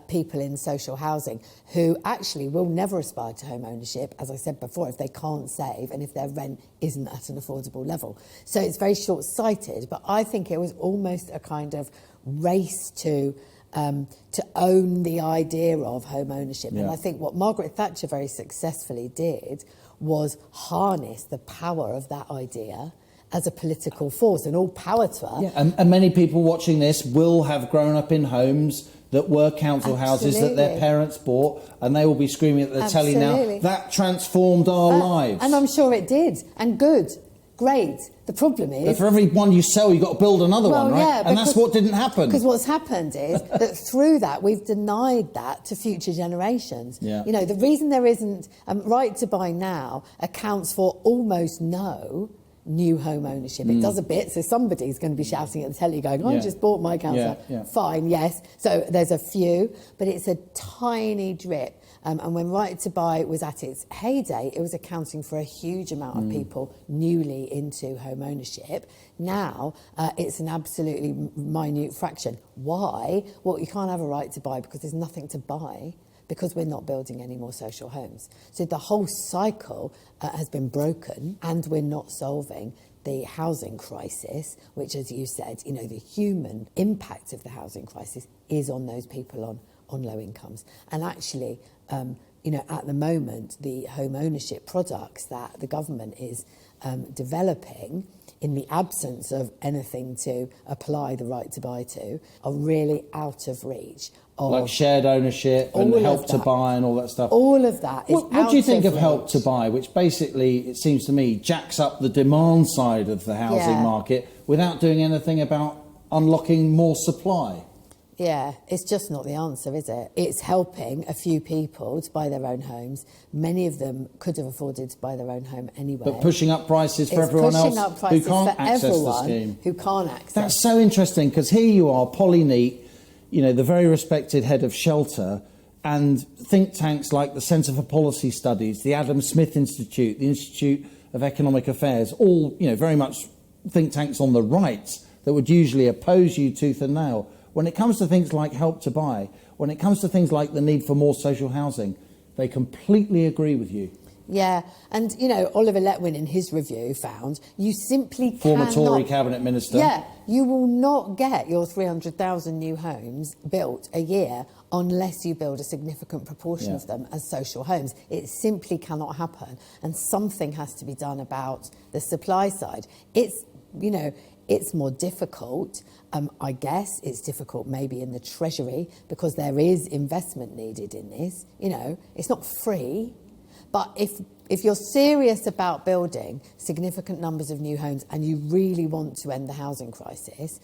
people in social housing who actually will never aspire to home ownership, as I said before, if they can't save and if their rent isn't at an affordable level. So it's very short-sighted, but I think it was almost a kind of race to own the idea of home ownership. Yeah. And I think what Margaret Thatcher very successfully did was harness the power of that idea as a political force, and all power to her. Yeah, and many people watching this will have grown up in homes that were council houses that their parents bought, and they will be screaming at the telly now, that transformed our lives. And I'm sure it did, and good, great. The problem is... But for every one you sell, you've got to build another one, right? Yeah, and that's what didn't happen. Because what's happened is that through that, we've denied that to future generations. Yeah. You know, the reason there isn't Right to Buy now accounts for almost no new home ownership. It does a bit, so somebody's going to be shouting at the telly going, I just bought my council. Fine, yes. So there's a few, but it's a tiny drip. And when Right to Buy was at its heyday, it was accounting for a huge amount of people newly into home ownership. Now, it's an absolutely minute fraction. Why? Well, you can't have a right to buy because there's nothing to buy, because we're not building any more social homes. So the whole cycle has been broken, and we're not solving the housing crisis, which, as you said, you know, the human impact of the housing crisis is on those people on low incomes. And actually, you know, at the moment, the home ownership products that the government is developing, in the absence of anything to apply the right to buy to, are really out of reach. Like shared ownership and help to buy and all that stuff. All of that is What do you think of help to buy, which basically, it seems to me, jacks up the demand side of the housing market without doing anything about unlocking more supply? Yeah, it's just not the answer, is it? It's helping a few people to buy their own homes. Many of them could have afforded to buy their own home anyway. But pushing up prices for everyone else who can't access the scheme. Who can't access. That's so interesting, because here you are, Polly Neate, you know, the very respected head of Shelter, and think tanks like the Centre for Policy Studies, the Adam Smith Institute, the Institute of Economic Affairs, all, you know, very much think tanks on the right that would usually oppose you tooth and nail. When it comes to things like help to buy, when it comes to things like the need for more social housing, they completely agree with you. Yeah, and, you know, Oliver Letwin in his review found you simply Former Tory Cabinet Minister. Yeah, you will not get your 300,000 new homes built a year unless you build a significant proportion of them as social homes. It simply cannot happen, and something has to be done about the supply side. It's, you know, it's more difficult. I guess it's difficult maybe in the Treasury because there is investment needed in this. You know, it's not free. But if you're serious about building significant numbers of new homes and you really want to end the housing crisis,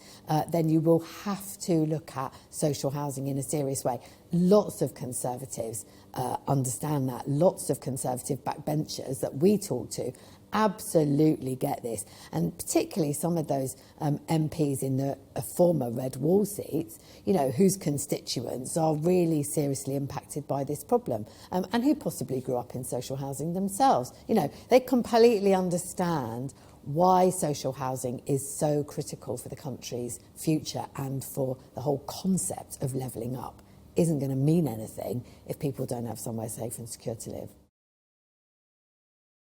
then you will have to look at social housing in a serious way. Lots of Conservatives understand that. Lots of Conservative backbenchers that we talk to absolutely get this, and particularly some of those MPs in the former Red Wall seats, you know, whose constituents are really seriously impacted by this problem, and who possibly grew up in social housing themselves. You know, they completely understand why social housing is so critical for the country's future and for the whole concept of levelling up isn't going to mean anything if people don't have somewhere safe and secure to live.